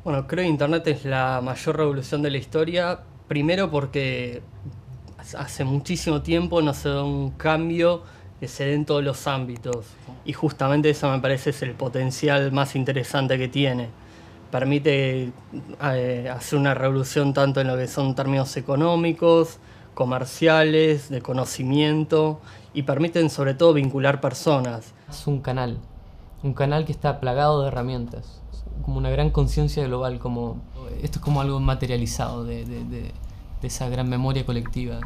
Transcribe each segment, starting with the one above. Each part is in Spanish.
Bueno, creo que Internet es la mayor revolución de la historia, primero porque hace muchísimo tiempo no se da un cambio que se dé en todos los ámbitos. Y justamente eso me parece es el potencial más interesante que tiene. Permite hacer una revolución tanto en lo que son términos económicos, comerciales, de conocimiento, y permiten sobre todo vincular personas. Es un canal que está plagado de herramientas, como una gran conciencia global, esto es como algo materializado de esa gran memoria colectiva.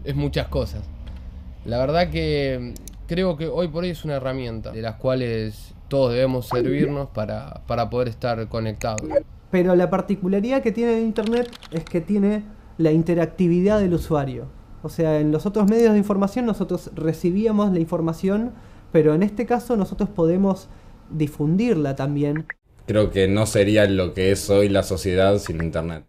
Es muchas cosas. La verdad que creo que hoy por hoy es una herramienta de las cuales todos debemos servirnos para poder estar conectados. Pero la particularidad que tiene Internet es que tiene la interactividad del usuario. O sea, en los otros medios de información nosotros recibíamos la información, pero en este caso nosotros podemos difundirla también. Creo que no sería lo que es hoy la sociedad sin Internet.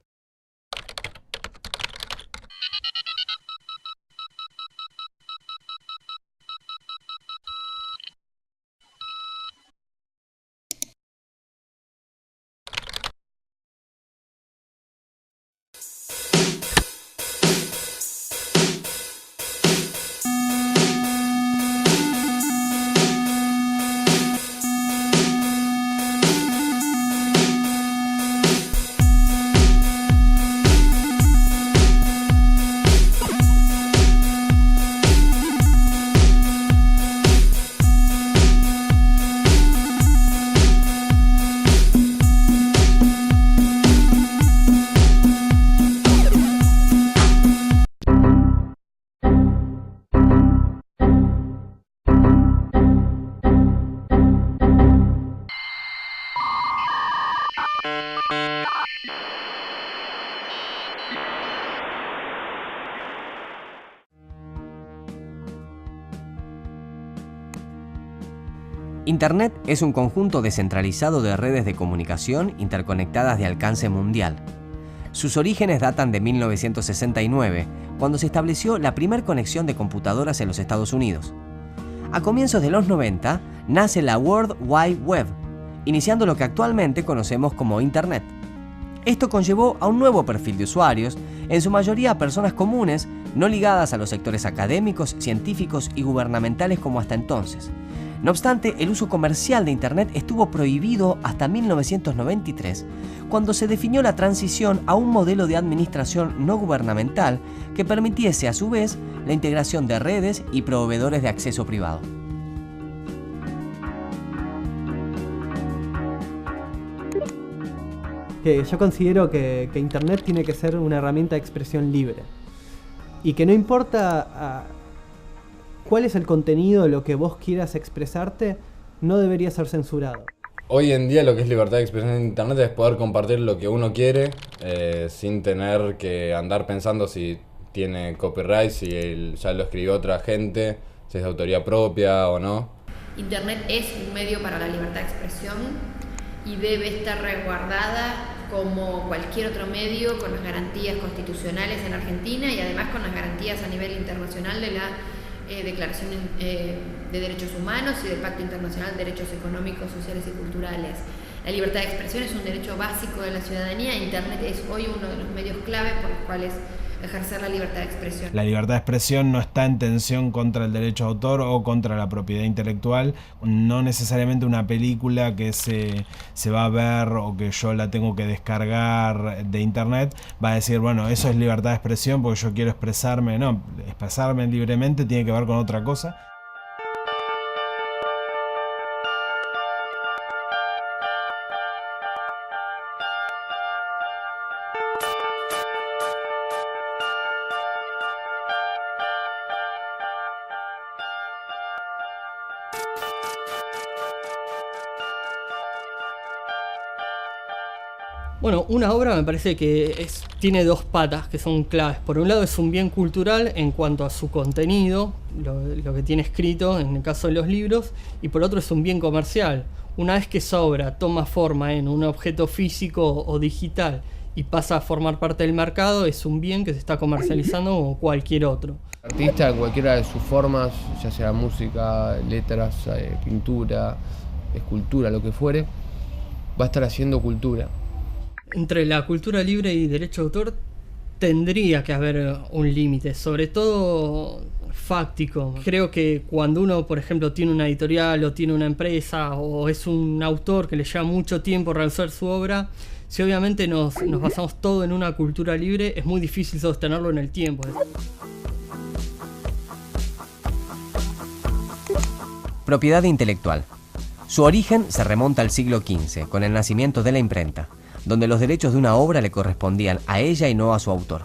Internet es un conjunto descentralizado de redes de comunicación interconectadas de alcance mundial. Sus orígenes datan de 1969, cuando se estableció la primera conexión de computadoras en los Estados Unidos. A comienzos de los 90, nace la World Wide Web, iniciando lo que actualmente conocemos como Internet. Esto conllevó a un nuevo perfil de usuarios, en su mayoría personas comunes, no ligadas a los sectores académicos, científicos y gubernamentales como hasta entonces. No obstante, el uso comercial de Internet estuvo prohibido hasta 1993, cuando se definió la transición a un modelo de administración no gubernamental que permitiese a su vez la integración de redes y proveedores de acceso privado. Yo considero que Internet tiene que ser una herramienta de expresión libre y que no importa cuál es el contenido de lo que vos quieras expresarte, no debería ser censurado. Hoy en día lo que es libertad de expresión en Internet es poder compartir lo que uno quiere sin tener que andar pensando si tiene copyright, si ya lo escribió otra gente, si es de autoría propia o no. Internet es un medio para la libertad de expresión y debe estar resguardada como cualquier otro medio, con las garantías constitucionales en Argentina y además con las garantías a nivel internacional de la Declaración de Derechos Humanos y del Pacto Internacional de Derechos Económicos, Sociales y Culturales. La libertad de expresión es un derecho básico de la ciudadanía e Internet es hoy uno de los medios clave por los cuales ejercer la libertad de expresión. La libertad de expresión no está en tensión contra el derecho de autor o contra la propiedad intelectual. No necesariamente una película que se va a ver o que yo la tengo que descargar de internet va a decir, bueno, eso es libertad de expresión porque yo quiero expresarme. No, expresarme libremente tiene que ver con otra cosa. Bueno, una obra me parece que tiene dos patas que son claves. Por un lado es un bien cultural en cuanto a su contenido, lo que tiene escrito en el caso de los libros, y por otro es un bien comercial. Una vez que esa obra toma forma en un objeto físico o digital y pasa a formar parte del mercado, es un bien que se está comercializando como cualquier otro. El artista, en cualquiera de sus formas, ya sea música, letras, pintura, escultura, lo que fuere, va a estar haciendo cultura. Entre la cultura libre y derecho de autor tendría que haber un límite, sobre todo fáctico. Creo que cuando uno, por ejemplo, tiene una editorial o tiene una empresa o es un autor que le lleva mucho tiempo realizar su obra, si obviamente nos basamos todo en una cultura libre, es muy difícil sostenerlo en el tiempo. Propiedad intelectual. Su origen se remonta al siglo XV, con el nacimiento de la imprenta, donde los derechos de una obra le correspondían a ella y no a su autor.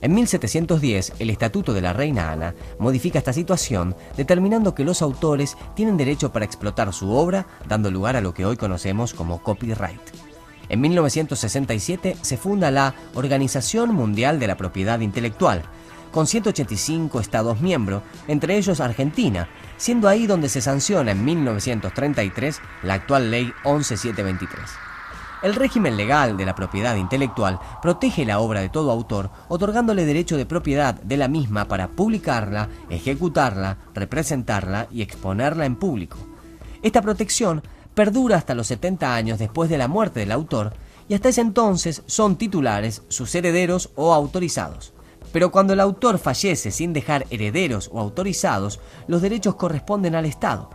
En 1710, el Estatuto de la Reina Ana modifica esta situación, determinando que los autores tienen derecho para explotar su obra, dando lugar a lo que hoy conocemos como copyright. En 1967 se funda la Organización Mundial de la Propiedad Intelectual, con 185 estados miembros, entre ellos Argentina, siendo ahí donde se sanciona en 1933 la actual Ley 11723. El régimen legal de la propiedad intelectual protege la obra de todo autor, otorgándole derecho de propiedad de la misma para publicarla, ejecutarla, representarla y exponerla en público. Esta protección perdura hasta los 70 años después de la muerte del autor y hasta ese entonces son titulares sus herederos o autorizados. Pero cuando el autor fallece sin dejar herederos o autorizados, los derechos corresponden al Estado.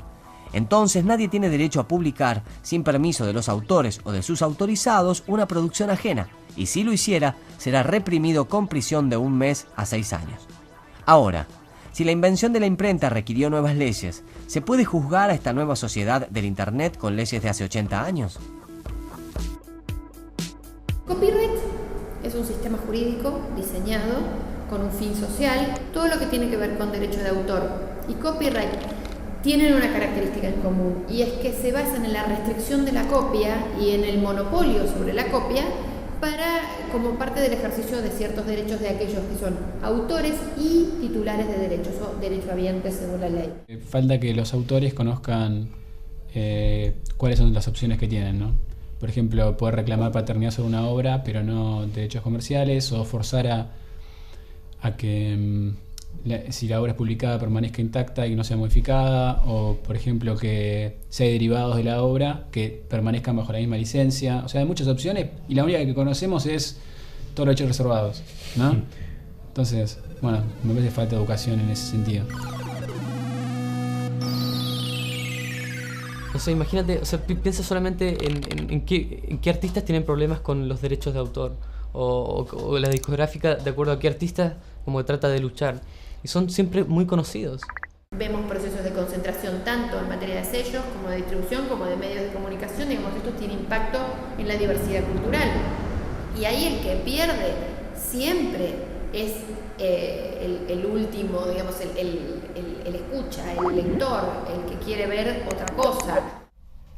Entonces nadie tiene derecho a publicar, sin permiso de los autores o de sus autorizados, una producción ajena, y si lo hiciera, será reprimido con prisión de 1 mes a 6 años. Ahora, si la invención de la imprenta requirió nuevas leyes, ¿se puede juzgar a esta nueva sociedad del Internet con leyes de hace 80 años? Copyright es un sistema jurídico diseñado con un fin social, todo lo que tiene que ver con derecho de autor y copyright tienen una característica en común, y es que se basan en la restricción de la copia y en el monopolio sobre la copia como parte del ejercicio de ciertos derechos de aquellos que son autores y titulares de derechos o derechohabientes según la ley. Falta que los autores conozcan cuáles son las opciones que tienen, ¿no? Por ejemplo, poder reclamar paternidad sobre una obra, pero no derechos comerciales, o forzar a que si la obra es publicada permanezca intacta y no sea modificada, o por ejemplo que si hay derivados de la obra que permanezcan bajo la misma licencia. O sea, hay muchas opciones y la única que conocemos es todos los derechos reservados, ¿no? Entonces, bueno, me parece falta educación en ese sentido. O sea, imagínate, o sea, piensa solamente en qué artistas tienen problemas con los derechos de autor, o la discográfica, de acuerdo a qué artistas como trata de luchar. Y son siempre muy conocidos. Vemos procesos de concentración tanto en materia de sellos, como de distribución, como de medios de comunicación. Digamos, esto tiene impacto en la diversidad cultural. Y ahí el que pierde siempre es el último, digamos, el escucha, el lector, el que quiere ver otra cosa.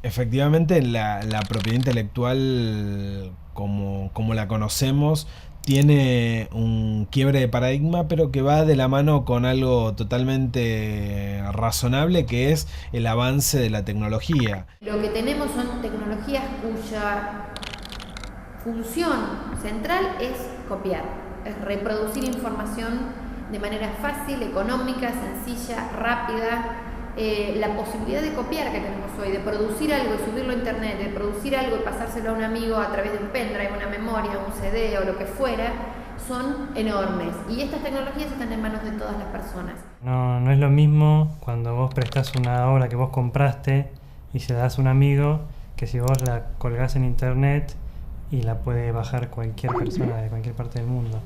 Efectivamente, la propiedad intelectual, como la conocemos, tiene un quiebre de paradigma, pero que va de la mano con algo totalmente razonable, que es el avance de la tecnología. Lo que tenemos son tecnologías cuya función central es copiar, es reproducir información de manera fácil, económica, sencilla, rápida. La posibilidad de copiar que tenemos hoy, de producir algo y subirlo a internet, de producir algo y pasárselo a un amigo a través de un pendrive, una memoria, un CD o lo que fuera, son enormes. Y estas tecnologías están en manos de todas las personas. No es lo mismo cuando vos prestás una obra que vos compraste y se la das a un amigo, que si vos la colgás en internet y la puede bajar cualquier persona de cualquier parte del mundo.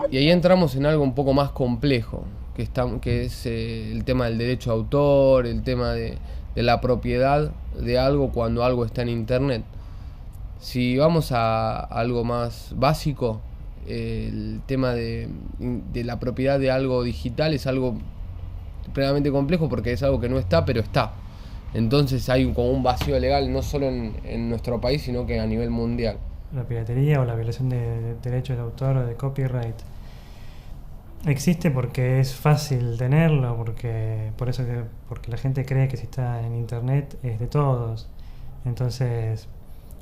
Y ahí entramos en algo un poco más complejo, que es el tema del derecho de autor, el tema de la propiedad de algo cuando algo está en internet. Si vamos a algo más básico, el tema de la propiedad de algo digital es algo plenamente complejo porque es algo que no está, pero está. Entonces hay como un vacío legal no solo en nuestro país, sino que a nivel mundial. La piratería o la violación de derechos de autor o de copyright existe porque es fácil tenerlo, porque la gente cree que si está en internet es de todos. Entonces,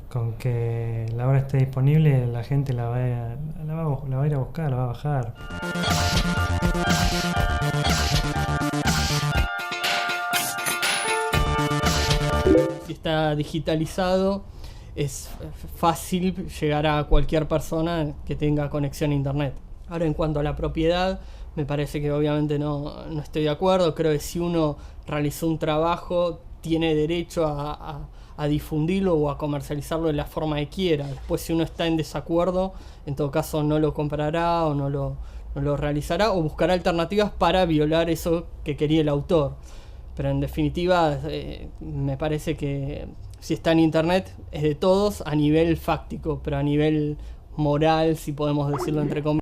con que la obra esté disponible, la gente la va a ir a buscar, la va a bajar. Si está digitalizado, es fácil llegar a cualquier persona que tenga conexión a internet. Ahora, en cuanto a la propiedad, me parece que obviamente no estoy de acuerdo. Creo que si uno realizó un trabajo, tiene derecho a difundirlo o a comercializarlo de la forma que quiera. Después, si uno está en desacuerdo, en todo caso no lo comprará o no lo realizará, o buscará alternativas para violar eso que quería el autor. Pero en definitiva, me parece que si está en internet es de todos a nivel fáctico, pero a nivel moral, si podemos decirlo entre comillas.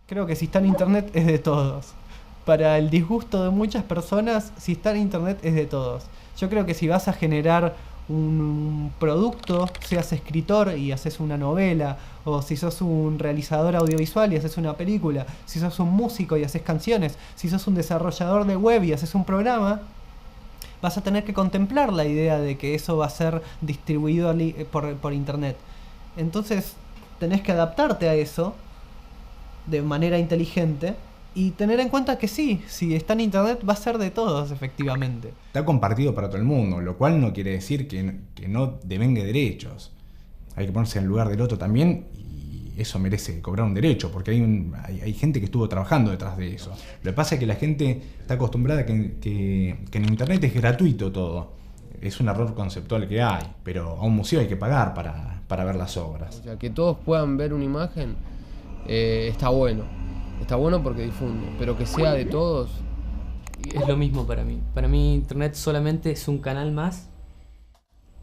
Creo que si está en internet es de todos. Para el disgusto de muchas personas, si está en internet es de todos. Yo creo que si vas a generar un producto, seas escritor y haces una novela, o si sos un realizador audiovisual y haces una película, si sos un músico y haces canciones, si sos un desarrollador de web y haces un programa, vas a tener que contemplar la idea de que eso va a ser distribuido por internet. Entonces tenés que adaptarte a eso de manera inteligente y tener en cuenta que sí, si está en internet va a ser de todos, efectivamente. Está compartido para todo el mundo, lo cual no quiere decir que no devengue derechos. Hay que ponerse en el lugar del otro también, y eso merece cobrar un derecho, porque hay gente que estuvo trabajando detrás de eso. Lo que pasa es que la gente está acostumbrada a que en internet es gratuito todo. Es un error conceptual que hay, pero a un museo hay que pagar para ver las obras. O sea, que todos puedan ver una imagen está bueno. Está bueno porque difunde, pero que sea de todos. Es lo mismo para mí. Para mí internet solamente es un canal más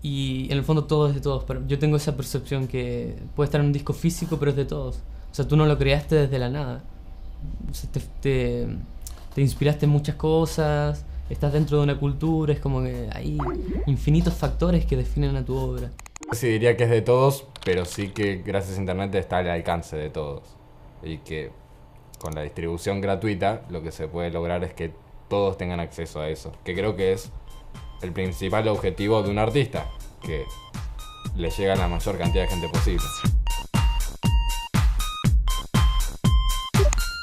y en el fondo todo es de todos. Yo tengo esa percepción que puede estar en un disco físico, pero es de todos. O sea, tú no lo creaste desde la nada. O sea, te inspiraste en muchas cosas, estás dentro de una cultura, es como que hay infinitos factores que definen a tu obra. Sí, diría que es de todos, pero sí que gracias a internet está al alcance de todos. Y que con la distribución gratuita lo que se puede lograr es que todos tengan acceso a eso, que creo que es el principal objetivo de un artista, que le llega a la mayor cantidad de gente posible.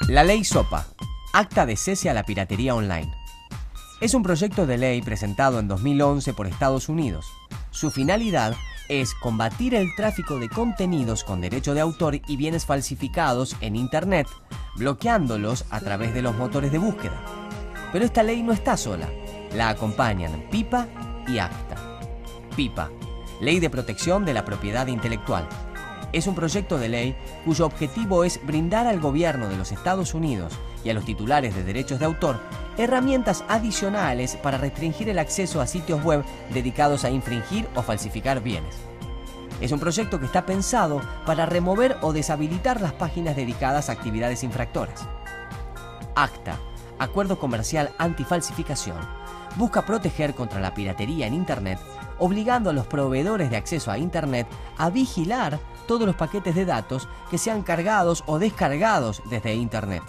La Ley SOPA, Acta de Cese a la Piratería Online. Es un proyecto de ley presentado en 2011 por Estados Unidos. Su finalidad es combatir el tráfico de contenidos con derecho de autor y bienes falsificados en Internet, bloqueándolos a través de los motores de búsqueda. Pero esta ley no está sola. La acompañan PIPA y ACTA. PIPA, Ley de Protección de la Propiedad Intelectual. Es un proyecto de ley cuyo objetivo es brindar al gobierno de los Estados Unidos y a los titulares de derechos de autor herramientas adicionales para restringir el acceso a sitios web dedicados a infringir o falsificar bienes. Es un proyecto que está pensado para remover o deshabilitar las páginas dedicadas a actividades infractoras. ACTA, Acuerdo Comercial Antifalsificación, busca proteger contra la piratería en Internet, obligando a los proveedores de acceso a Internet a vigilar todos los paquetes de datos que sean cargados o descargados desde Internet.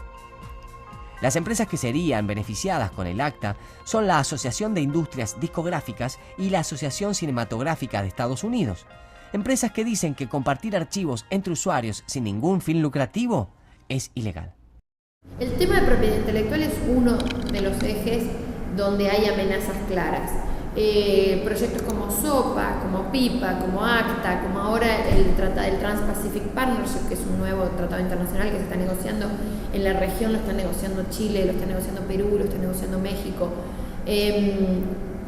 Las empresas que serían beneficiadas con el acta son la Asociación de Industrias Discográficas y la Asociación Cinematográfica de Estados Unidos, empresas que dicen que compartir archivos entre usuarios sin ningún fin lucrativo es ilegal. El tema de propiedad intelectual es uno de los ejes donde hay amenazas claras. Proyectos como SOPA, como PIPA, como ACTA, como ahora el Trans-Pacific Partnership, que es un nuevo tratado internacional que se está negociando en la región, lo está negociando Chile, lo está negociando Perú, lo está negociando México,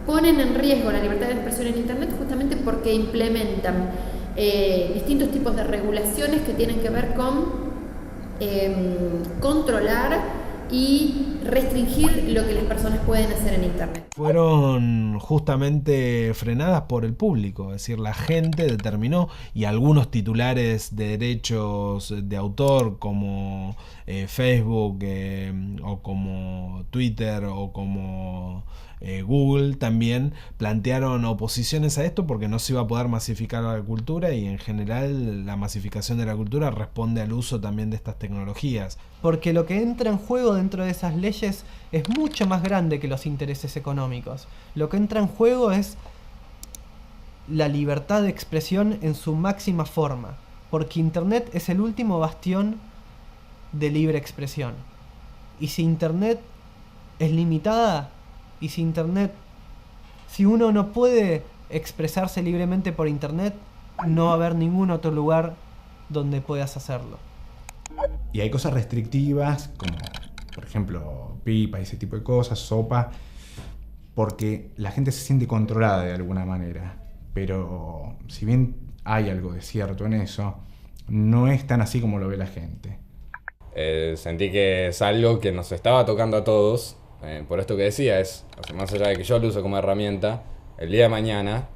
ponen en riesgo la libertad de expresión en Internet justamente porque implementan distintos tipos de regulaciones que tienen que ver con controlar y restringir lo que las personas pueden hacer en Internet. Fueron justamente frenadas por el público, es decir, la gente determinó, y algunos titulares de derechos de autor como Facebook o como Twitter o como Google también plantearon oposiciones a esto porque no se iba a poder masificar la cultura, y en general la masificación de la cultura responde al uso también de estas tecnologías. Porque lo que entra en juego dentro de esas leyes es mucho más grande que los intereses económicos. Lo que entra en juego es la libertad de expresión en su máxima forma, porque Internet es el último bastión de libre expresión. Y si Internet es limitada, y si uno no puede expresarse libremente por Internet, no va a haber ningún otro lugar donde puedas hacerlo. Y hay cosas restrictivas, como por ejemplo pipa y ese tipo de cosas, sopa, porque la gente se siente controlada de alguna manera. Pero si bien hay algo de cierto en eso, no es tan así como lo ve la gente. Sentí que es algo que nos estaba tocando a todos, por esto que decía, o sea, más allá de que yo lo uso como herramienta, el día de mañana,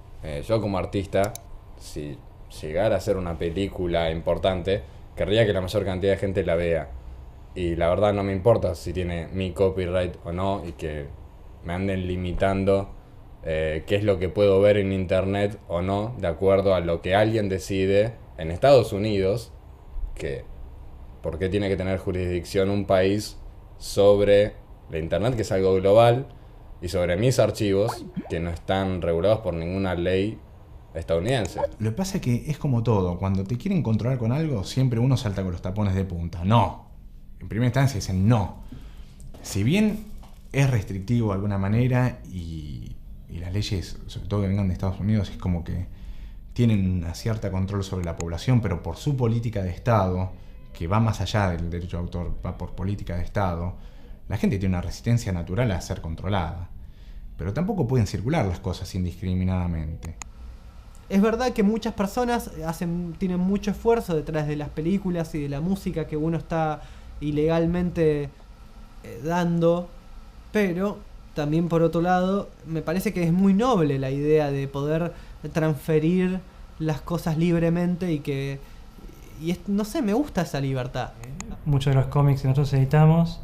yo como artista, si llegara a hacer una película importante, querría que la mayor cantidad de gente la vea. Y la verdad no me importa si tiene mi copyright o no, y que me anden limitando qué es lo que puedo ver en internet o no, de acuerdo a lo que alguien decide en Estados Unidos, que por qué tiene que tener jurisdicción un país sobre la internet, que es algo global, y sobre mis archivos, que no están regulados por ninguna ley estadounidense. Lo que pasa es que es como todo, cuando te quieren controlar con algo, siempre uno salta con los tapones de punta. No. En primera instancia dicen no. Si bien es restrictivo de alguna manera y las leyes, sobre todo que vengan de Estados Unidos, es como que tienen una cierta control sobre la población, pero por su política de Estado, que va más allá del derecho de autor, va por política de Estado, la gente tiene una resistencia natural a ser controlada. Pero tampoco pueden circular las cosas indiscriminadamente. Es verdad que muchas personas tienen mucho esfuerzo detrás de las películas y de la música que uno está ilegalmente dando, pero también por otro lado me parece que es muy noble la idea de poder transferir las cosas libremente no sé, me gusta esa libertad. Muchos de los cómics que nosotros editamos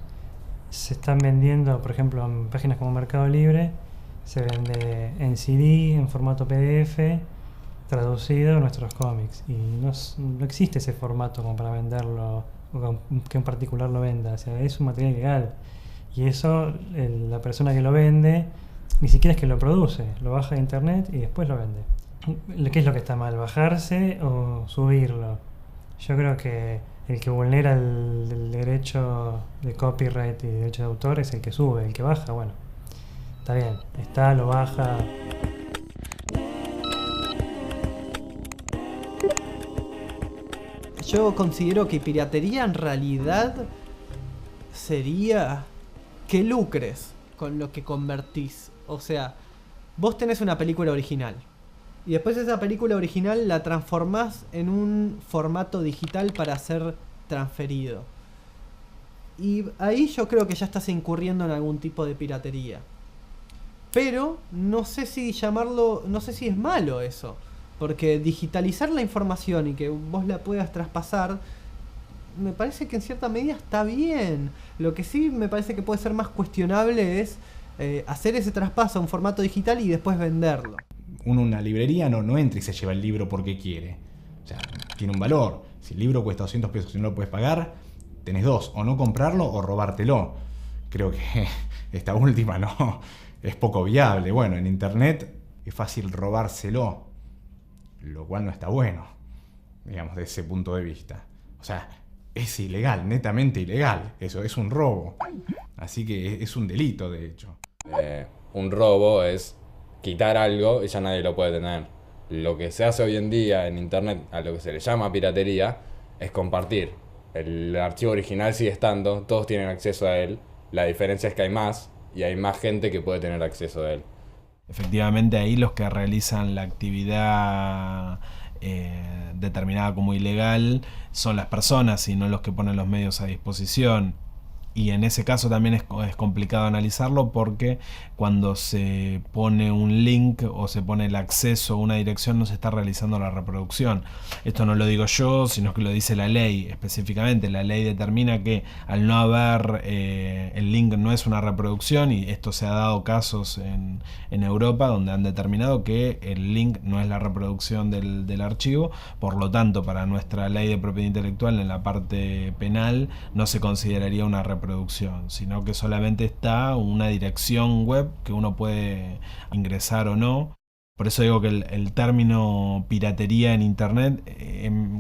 se están vendiendo, por ejemplo, en páginas como Mercado Libre, se vende en CD, en formato PDF, traducido nuestros cómics, y no existe ese formato como para venderlo o que en particular lo venda. O sea, es un material legal, y eso la persona que lo vende ni siquiera es que lo produce, lo baja de internet y después lo vende. ¿Qué es lo que está mal? ¿Bajarse o subirlo? Yo creo que el que vulnera el derecho de copyright y derecho de autor es el que sube. El que baja, bueno, está bien, lo baja. Yo considero que piratería en realidad sería que lucres con lo que convertís. O sea, vos tenés una película original y después esa película original la transformás en un formato digital para ser transferido. Y ahí yo creo que ya estás incurriendo en algún tipo de piratería. Pero no sé si es malo eso. Porque digitalizar la información y que vos la puedas traspasar, me parece que en cierta medida está bien. Lo que sí me parece que puede ser más cuestionable es hacer ese traspaso a un formato digital y después venderlo. Uno en una librería no entra y se lleva el libro porque quiere. O sea, tiene un valor. Si el libro cuesta 200 pesos y no lo puedes pagar, tenés dos: o no comprarlo o robártelo. Creo que esta última no es poco viable. Bueno, en internet es fácil robárselo, lo cual no está bueno, digamos, de ese punto de vista. O sea, es ilegal, netamente ilegal. Eso es un robo. Así que es un delito, de hecho. Un robo es quitar algo y ya nadie lo puede tener. Lo que se hace hoy en día en internet, a lo que se le llama piratería, es compartir. El archivo original sigue estando, todos tienen acceso a él. La diferencia es que hay más, y hay más gente que puede tener acceso a él. Efectivamente, ahí los que realizan la actividad determinada como ilegal son las personas y no los que ponen los medios a disposición. Y en ese caso también es complicado analizarlo, porque cuando se pone un link o se pone el acceso a una dirección no se está realizando la reproducción. Esto no lo digo yo, sino que lo dice la ley específicamente. La ley determina que al no haber el link no es una reproducción, y esto se ha dado casos en Europa donde han determinado que el link no es la reproducción del archivo. Por lo tanto, para nuestra ley de propiedad intelectual, en la parte penal, no se consideraría una reproducción, sino que solamente está una dirección web que uno puede ingresar o no. Por eso digo que el término piratería en internet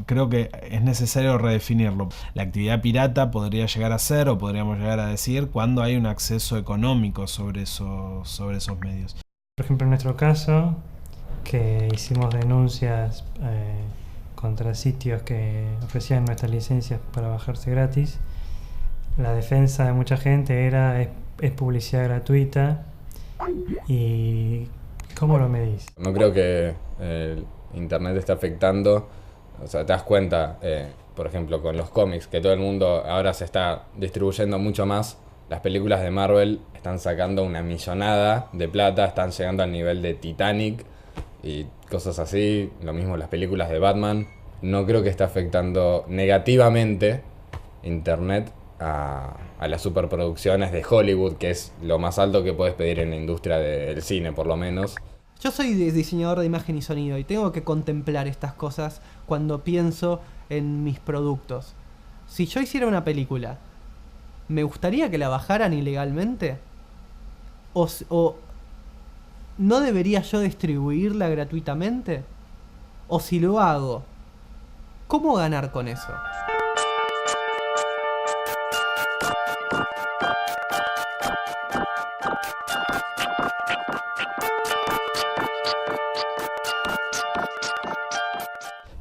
creo que es necesario redefinirlo. La actividad pirata podría llegar a ser, o podríamos llegar a decir, cuando hay un acceso económico sobre esos medios. Por ejemplo, en nuestro caso, que hicimos denuncias contra sitios que ofrecían nuestras licencias para bajarse gratis, la defensa de mucha gente es publicidad gratuita. ¿Y cómo lo medís? No creo que el internet esté afectando, o sea, te das cuenta, por ejemplo, con los cómics, que todo el mundo ahora se está distribuyendo mucho más. Las películas de Marvel están sacando una millonada de plata, están llegando al nivel de Titanic y cosas así. Lo mismo las películas de Batman. No creo que esté afectando negativamente internet a las superproducciones de Hollywood, que es lo más alto que puedes pedir en la industria del cine, por lo menos. Yo soy diseñador de imagen y sonido y tengo que contemplar estas cosas cuando pienso en mis productos. Si yo hiciera una película, ¿me gustaría que la bajaran ilegalmente? ¿O no debería yo distribuirla gratuitamente? ¿O si lo hago, cómo ganar con eso?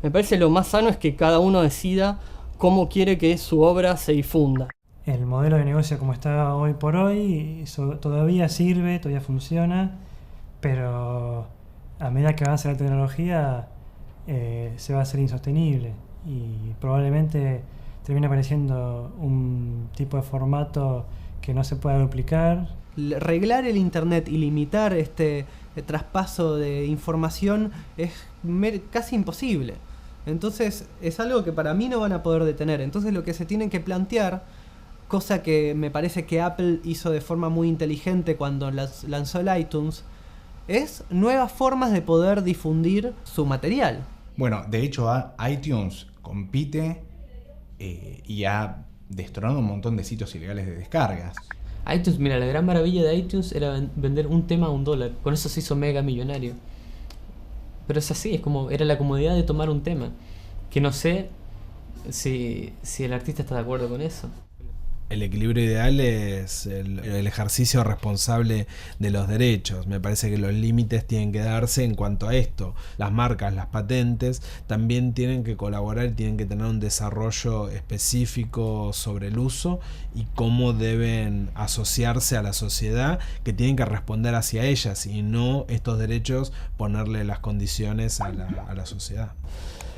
Me parece lo más sano es que cada uno decida cómo quiere que su obra se difunda. El modelo de negocio como está hoy por hoy todavía sirve, todavía funciona, pero a medida que avance la tecnología se va a hacer insostenible y probablemente termine apareciendo un tipo de formato que no se pueda duplicar. Reglar el internet y limitar este traspaso de información es casi imposible. Entonces es algo que para mí no van a poder detener. Entonces lo que se tienen que plantear, cosa que me parece que Apple hizo de forma muy inteligente cuando lanzó el iTunes, es nuevas formas de poder difundir su material. Bueno, de hecho iTunes compite y ha destronado un montón de sitios ilegales de descargas. iTunes, mira, la gran maravilla de iTunes era vender un tema a $1. Con eso se hizo mega millonario. Pero es así, es como era la comodidad de tomar un tema. Que no sé si el artista está de acuerdo con eso. El equilibrio ideal es el ejercicio responsable de los derechos. Me parece que los límites tienen que darse en cuanto a esto. Las marcas, las patentes, también tienen que colaborar, tienen que tener un desarrollo específico sobre el uso y cómo deben asociarse a la sociedad, que tienen que responder hacia ellas y no estos derechos ponerle las condiciones a la sociedad.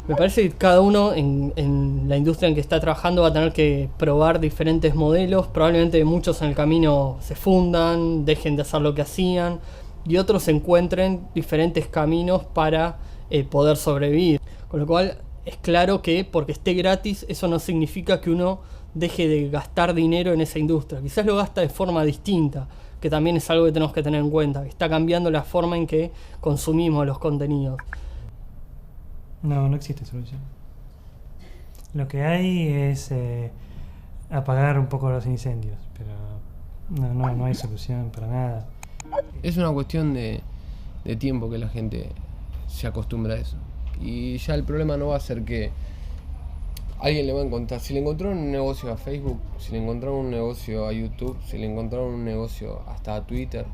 Me parece que cada uno en la industria en que está trabajando va a tener que probar diferentes modelos. Probablemente muchos en el camino se fundan, dejen de hacer lo que hacían y otros encuentren diferentes caminos para poder sobrevivir. Con lo cual es claro que porque esté gratis eso no significa que uno deje de gastar dinero en esa industria. Quizás lo gasta de forma distinta, que también es algo que tenemos que tener en cuenta. Está cambiando la forma en que consumimos los contenidos. No existe solución. Lo que hay es apagar un poco los incendios, pero no hay solución para nada. Es una cuestión de tiempo que la gente se acostumbra a eso. Y ya el problema no va a ser que alguien le va a encontrar. Si le encontraron un negocio a Facebook, si le encontraron un negocio a YouTube, si le encontraron un negocio hasta a Twitter,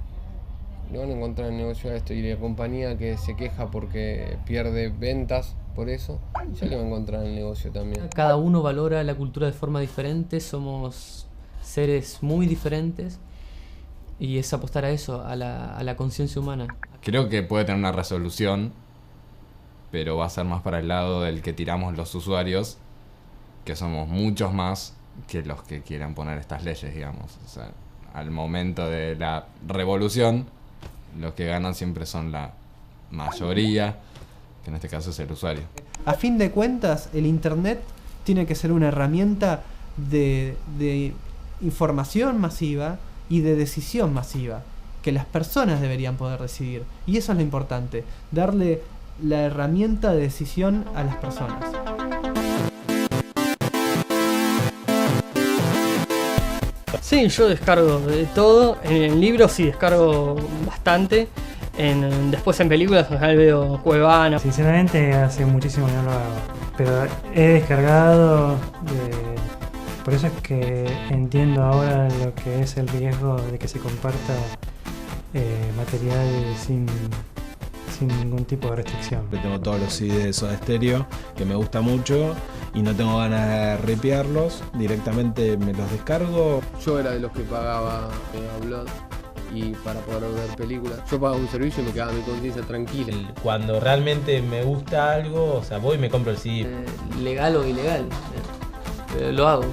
le van a encontrar el negocio a esto. Y la compañía que se queja porque pierde ventas por eso, ya le va a encontrar el negocio también. Cada uno valora la cultura de forma diferente, somos seres muy diferentes y es apostar a eso, a la conciencia humana. Creo que puede tener una resolución, pero va a ser más para el lado del que tiramos los usuarios, que somos muchos más que los que quieran poner estas leyes, digamos. O sea, al momento de la revolución, los que ganan siempre son la mayoría, que en este caso es el usuario. A fin de cuentas, el internet tiene que ser una herramienta de información masiva y de decisión masiva, que las personas deberían poder decidir. Y eso es lo importante, darle la herramienta de decisión a las personas. Sí, yo descargo de todo. En libros sí descargo bastante. Después en películas en general veo Cuevana. Sinceramente hace muchísimo que no lo hago, pero he descargado. Por eso es que entiendo ahora lo que es el riesgo de que se comparta material sin sin ningún tipo de restricción. Tengo todos los CDs de Soda Stereo, que me gusta mucho y no tengo ganas de ripearlos, directamente me los descargo. Yo era de los que pagaba Upload y para poder ver películas. Yo pagaba un servicio y me quedaba mi conciencia tranquila. Cuando realmente me gusta algo, o sea, voy y me compro el CD. Legal o ilegal, lo hago.